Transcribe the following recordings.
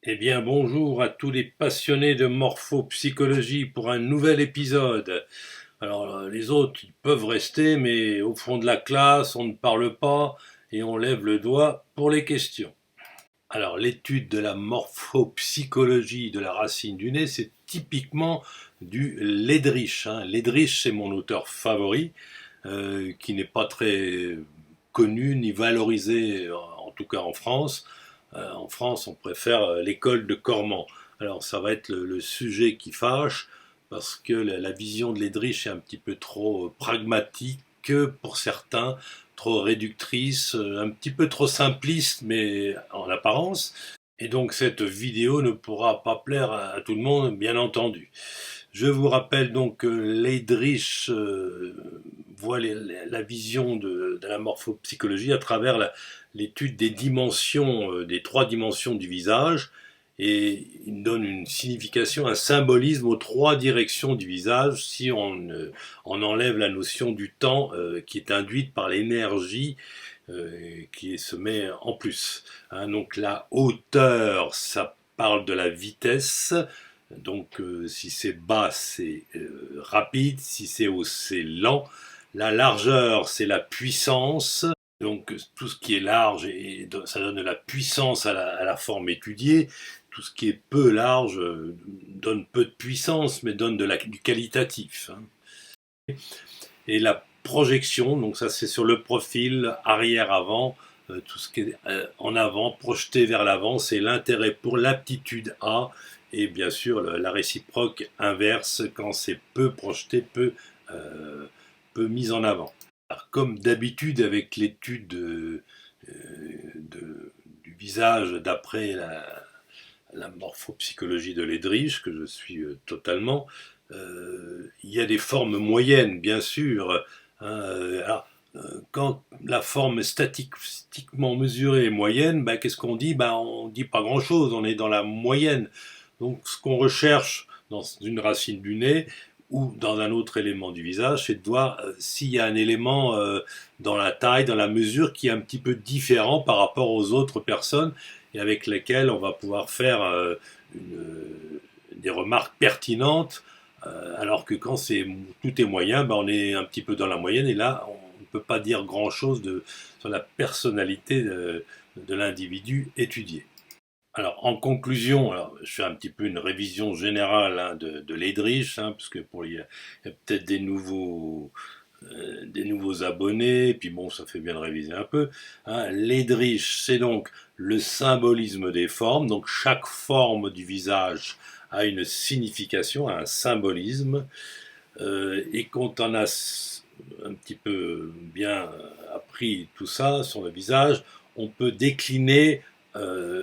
Eh bien, bonjour à tous les passionnés de morphopsychologie pour un nouvel épisode. Alors, les autres, ils peuvent rester, mais au fond de la classe, on ne parle pas et on lève le doigt pour les questions. Alors, l'étude de la morphopsychologie de la racine du nez, c'est typiquement du Ledrich. Ledrich, c'est mon auteur favori, qui n'est pas très connu ni valorisé, en tout cas en France. En France, on préfère l'école de Cormand. Alors, ça va être le sujet qui fâche, parce que la vision de Ledrich est un petit peu trop pragmatique pour certains, trop réductrice, un petit peu trop simpliste, mais en apparence. Et donc cette vidéo ne pourra pas plaire à tout le monde, bien entendu. Je vous rappelle donc que Leydrich voit la vision de la morphopsychologie à travers l'étude des dimensions, des trois dimensions du visage, et il donne une signification, un symbolisme aux trois directions du visage si on enlève la notion du temps qui est induite par l'énergie qui se met en plus. Donc la hauteur, ça parle de la vitesse. Donc si c'est bas, c'est rapide. Si c'est haut, c'est lent. La largeur, c'est la puissance. Donc tout ce qui est large, ça donne de la puissance à la forme étudiée. Tout ce qui est peu large donne peu de puissance, mais donne du qualitatif. Et la projection, donc ça c'est sur le profil arrière-avant, tout ce qui est en avant, projeté vers l'avant, c'est l'intérêt pour l'aptitude à, et bien sûr la réciproque inverse quand c'est peu projeté, peu mis en avant. Alors, comme d'habitude avec l'étude du visage d'après la morphopsychologie de Ledrich, que je suis totalement, il y a des formes moyennes, bien sûr. Alors, quand la forme statistiquement mesurée est moyenne, ben, qu'est-ce qu'on dit? Ben, on ne dit pas grand-chose, on est dans la moyenne. Donc ce qu'on recherche dans une racine du nez ou dans un autre élément du visage, c'est de voir s'il y a un élément dans la taille, dans la mesure qui est un petit peu différent par rapport aux autres personnes et avec lesquelles on va pouvoir faire des remarques pertinentes, alors que quand tout est moyen, ben on est un petit peu dans la moyenne et là on ne peut pas dire grand-chose sur la personnalité de l'individu étudié. Alors, en conclusion, alors, je fais un petit peu une révision générale de Ledrich, parce que il y a peut-être des nouveaux abonnés, et puis bon, ça fait bien de réviser un peu. Ledrich, c'est donc le symbolisme des formes, donc chaque forme du visage a une signification, a un symbolisme, et quand on a un petit peu bien appris tout ça sur le visage, on peut décliner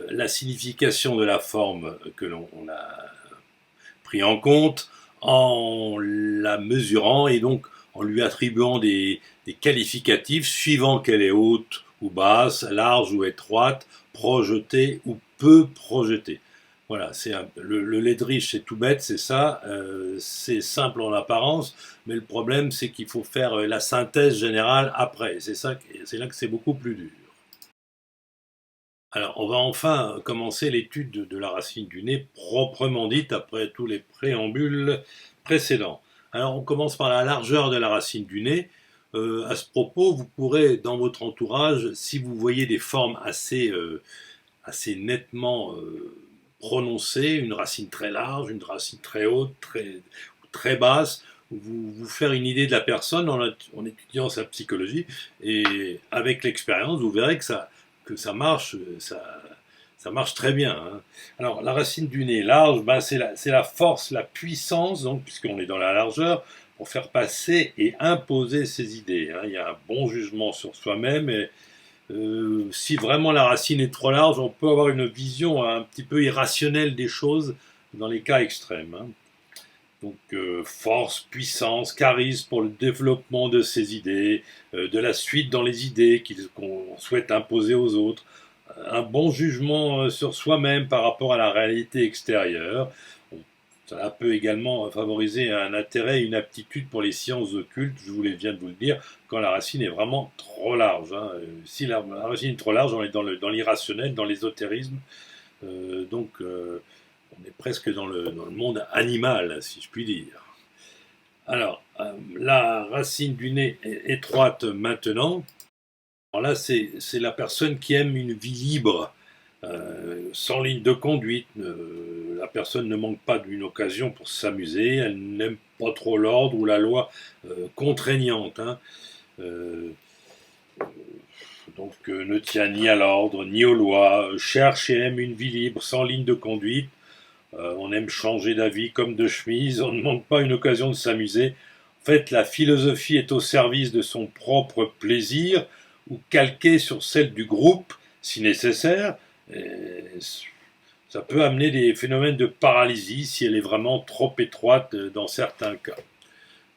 la signification de la forme que l'on a pris en compte en la mesurant et donc en lui attribuant des qualificatifs suivant qu'elle est haute ou basse, large ou étroite, projetée ou peu projetée. Voilà, le Ledrich, c'est tout bête, c'est ça, c'est simple en apparence, mais le problème, c'est qu'il faut faire la synthèse générale après. C'est là que c'est beaucoup plus dur. Alors, on va enfin commencer l'étude de la racine du nez proprement dite après tous les préambules précédents. Alors, on commence par la largeur de la racine du nez. À ce propos, vous pourrez, dans votre entourage, si vous voyez des formes assez nettement prononcées, une racine très large, une racine très haute, très basse, vous faire une idée de la personne en étudiant sa psychologie. Et avec l'expérience, vous verrez que ça marche, ça marche très bien. Alors, la racine du nez large, ben, c'est la force, la puissance, donc, puisqu'on est dans la largeur, pour faire passer et imposer ses idées. Il y a un bon jugement sur soi-même et si vraiment la racine est trop large, on peut avoir une vision un petit peu irrationnelle des choses dans les cas extrêmes. Donc force, puissance, charisme pour le développement de ses idées, de la suite dans les idées qu'on souhaite imposer aux autres, un bon jugement sur soi-même par rapport à la réalité extérieure. Bon, ça peut également favoriser un intérêt et une aptitude pour les sciences occultes, je viens de vous le dire, quand la racine est vraiment trop large. Si la racine est trop large, on est dans l'irrationnel, dans l'ésotérisme, On est presque dans le monde animal, si je puis dire. Alors, la racine du nez est étroite maintenant. Alors là, c'est la personne qui aime une vie libre, sans ligne de conduite. La personne ne manque pas d'une occasion pour s'amuser. Elle n'aime pas trop l'ordre ou la loi contraignante, hein. Euh, ne tient ni à l'ordre ni aux lois. Cherche et aime une vie libre, sans ligne de conduite. On aime changer d'avis comme de chemise. On ne manque pas une occasion de s'amuser. En fait, la philosophie est au service de son propre plaisir ou calquée sur celle du groupe, si nécessaire. Et ça peut amener des phénomènes de paralysie si elle est vraiment trop étroite dans certains cas.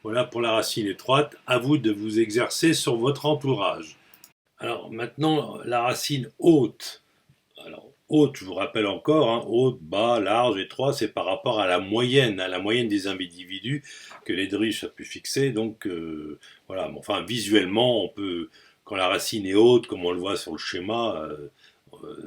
Voilà pour la racine étroite. À vous de vous exercer sur votre entourage. Alors maintenant, la racine haute. Alors, haute, je vous rappelle encore, hein, haute, bas, large, étroit, c'est par rapport à la moyenne des individus que Ledrich a pu fixer. Donc, voilà, enfin, visuellement, on peut, quand la racine est haute, comme on le voit sur le schéma,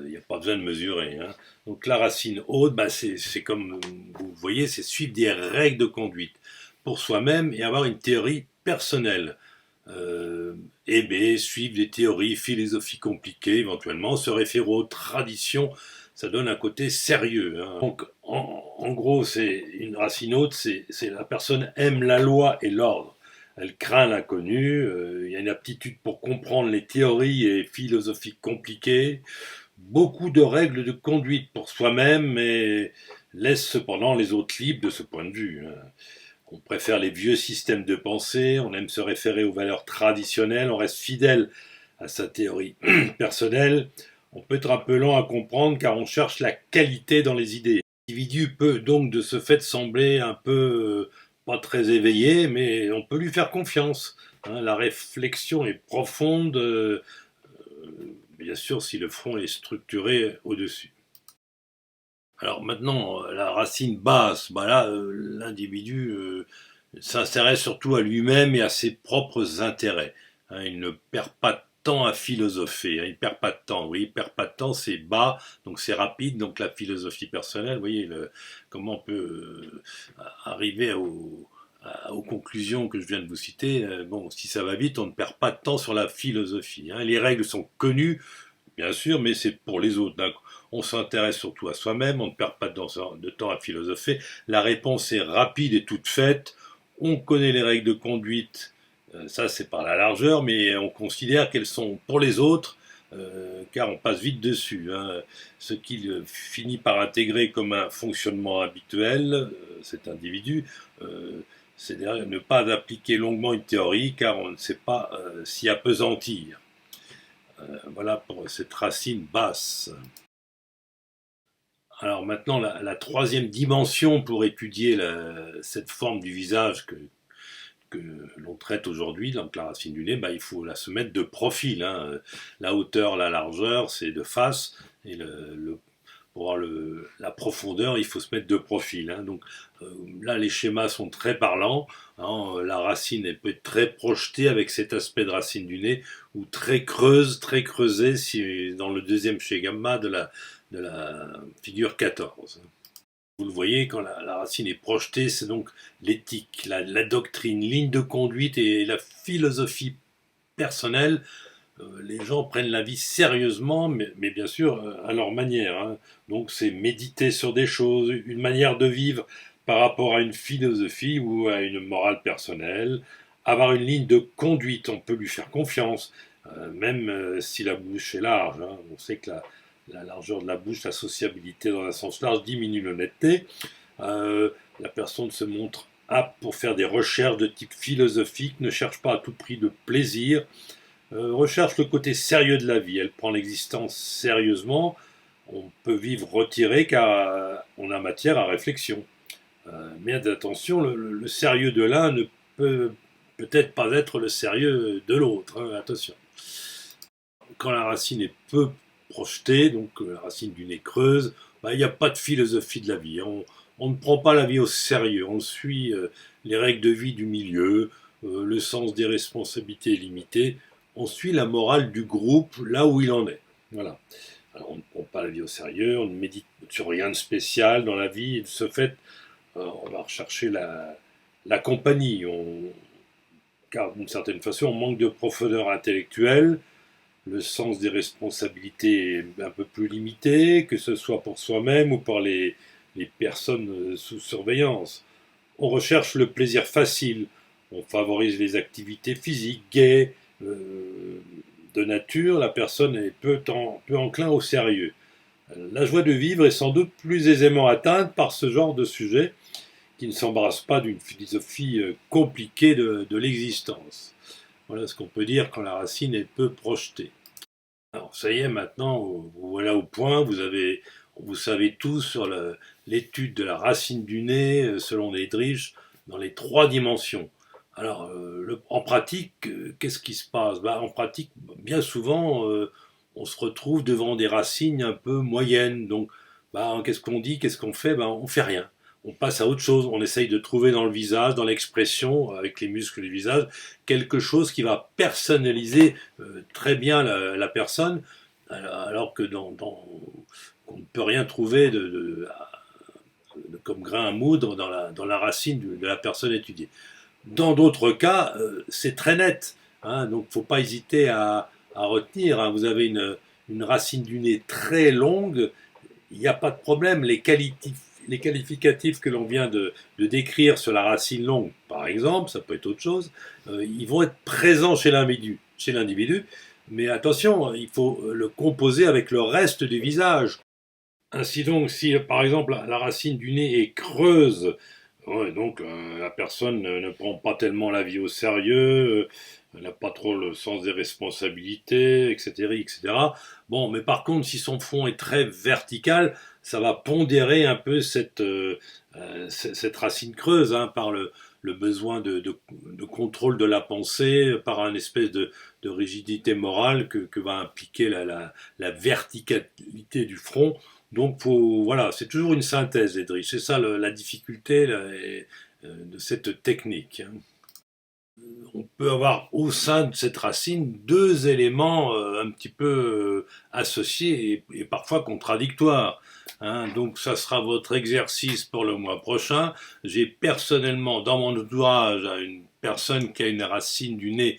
il n'y a pas besoin de mesurer, hein. Donc, la racine haute, bah, c'est comme vous voyez, c'est suivre des règles de conduite pour soi-même et avoir une théorie personnelle. Aimer, suivre des théories, philosophies compliquées, éventuellement, se référer aux traditions, ça donne un côté sérieux, hein. Donc, en gros, c'est une racine haute, c'est la personne aime la loi et l'ordre. Elle craint l'inconnu, il y a une aptitude pour comprendre les théories et philosophies compliquées, beaucoup de règles de conduite pour soi-même, mais laisse cependant les autres libres de ce point de vue, hein. On préfère les vieux systèmes de pensée, on aime se référer aux valeurs traditionnelles, on reste fidèle à sa théorie personnelle. On peut être un peu lent à comprendre car on cherche la qualité dans les idées. L'individu peut donc de ce fait sembler un peu pas très éveillé, mais on peut lui faire confiance, hein. La réflexion est profonde, bien sûr si le front est structuré au-dessus. Alors maintenant, la racine basse, bah là, l'individu s'intéresse surtout à lui-même et à ses propres intérêts, hein. Il ne perd pas de temps à philosopher, hein. Il ne perd pas de temps. Oui, il perd pas de temps, c'est bas, donc c'est rapide. Donc la philosophie personnelle, vous voyez comment on peut arriver aux conclusions que je viens de vous citer. Bon, si ça va vite, on ne perd pas de temps sur la philosophie, hein. Les règles sont connues, bien sûr, mais c'est pour les autres. On s'intéresse surtout à soi-même, on ne perd pas de temps à philosopher. La réponse est rapide et toute faite. On connaît les règles de conduite, ça c'est par la largeur, mais on considère qu'elles sont pour les autres, car on passe vite dessus, hein. Ce qu'il finit par intégrer comme un fonctionnement habituel, cet individu, c'est ne pas appliquer longuement une théorie, car on ne sait pas s'y appesantir. Voilà pour cette racine basse. Alors maintenant, la troisième dimension pour étudier cette forme du visage que l'on traite aujourd'hui, donc la racine du nez, bah, il faut se mettre de profil, hein. La hauteur, la largeur, c'est de face, et pour voir la profondeur, il faut se mettre de profil, hein. Donc là, les schémas sont très parlants, hein. La racine elle peut être très projetée avec cet aspect de racine du nez, ou très creuse, très creusée, dans le deuxième schéma de la figure 14. Vous le voyez, quand la racine est projetée, c'est donc l'éthique, la doctrine, ligne de conduite et la philosophie personnelle. Les gens prennent la vie sérieusement, mais bien sûr à leur manière, hein. Donc c'est méditer sur des choses, une manière de vivre par rapport à une philosophie ou à une morale personnelle. Avoir une ligne de conduite, on peut lui faire confiance, même si la bouche est large, hein. On sait que la largeur de la bouche, la sociabilité dans un sens large diminue l'honnêteté. La personne se montre apte pour faire des recherches de type philosophique, ne cherche pas à tout prix de plaisir, recherche le côté sérieux de la vie. Elle prend l'existence sérieusement. On peut vivre retiré car on a matière à réflexion. Mais attention, le sérieux de l'un ne peut peut-être pas être le sérieux de l'autre, hein, attention. Quand la racine est peu projetée, donc la racine du nez creuse, bah, il n'y a pas de philosophie de la vie. On ne prend pas la vie au sérieux, on suit les règles de vie du milieu, le sens des responsabilités limitées, on suit la morale du groupe là où il en est. Voilà. Alors, on ne prend pas la vie au sérieux, on ne médite sur rien de spécial dans la vie, et de ce fait, on va rechercher la compagnie, car d'une certaine façon, on manque de profondeur intellectuelle, le sens des responsabilités est un peu plus limité, que ce soit pour soi-même ou pour les personnes sous surveillance. On recherche le plaisir facile, on favorise les activités physiques, gaies, de nature, la personne est peu enclin au sérieux. La joie de vivre est sans doute plus aisément atteinte par ce genre de sujet qui ne s'embrasse pas d'une philosophie compliquée de l'existence. Voilà ce qu'on peut dire quand la racine est peu projetée. Alors ça y est, maintenant, vous voilà au point, vous savez tout sur l'étude de la racine du nez selon Friedrich dans les 3 dimensions. Alors, en pratique, qu'est-ce qui se passe? En pratique, bien souvent, on se retrouve devant des racines un peu moyennes. Donc, qu'est-ce qu'on dit? Qu'est-ce qu'on fait? On fait rien. On passe à autre chose. On essaye de trouver dans le visage, dans l'expression, avec les muscles du visage, quelque chose qui va personnaliser très bien la personne, alors que on ne peut rien trouver comme grain à moudre dans la racine de la personne étudiée. Dans d'autres cas, c'est très net, hein, donc il ne faut pas hésiter à retenir. Hein. Vous avez une racine du nez très longue, il n'y a pas de problème. Les qualificatifs que l'on vient de décrire sur la racine longue, par exemple, ça peut être autre chose, ils vont être présents chez l'individu, mais attention, il faut le composer avec le reste du visage. Ainsi donc, si par exemple la racine du nez est creuse, ouais, donc la personne ne prend pas tellement la vie au sérieux, elle n'a pas trop le sens des responsabilités, etc., etc. Bon, mais par contre, si son front est très vertical, ça va pondérer un peu cette racine creuse, hein, par le besoin de contrôle de la pensée, par un espèce de rigidité morale que va impliquer la verticalité du front. Donc voilà, c'est toujours une synthèse, Edrich. C'est ça la difficulté de cette technique. Hein. On peut avoir au sein de cette racine 2 éléments un petit peu associés et parfois contradictoires. Hein. Donc ça sera votre exercice pour le mois prochain. J'ai personnellement dans mon entourage une personne qui a une racine du nez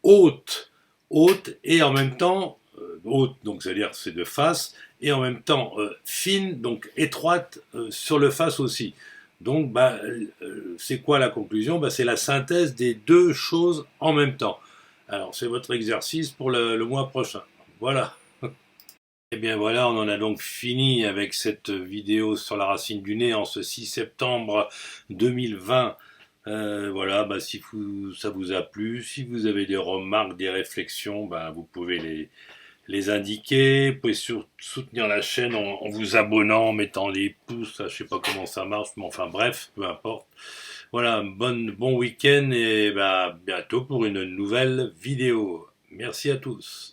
haute, haute et en même temps haute, donc c'est-à-dire c'est de face, et en même temps fine, donc étroite sur le face aussi. Donc, c'est quoi la conclusion? C'est la synthèse des 2 choses en même temps. Alors, c'est votre exercice pour le mois prochain. Voilà. Et bien voilà, on en a donc fini avec cette vidéo sur la racine du nez en ce 6 septembre 2020. Voilà, si ça vous a plu, si vous avez des remarques, des réflexions, vous pouvez les indiquer. Vous pouvez soutenir la chaîne en vous abonnant, en mettant les pouces. Je sais pas comment ça marche, mais enfin bref, peu importe. Voilà, bon week-end et bientôt pour une nouvelle vidéo. Merci à tous.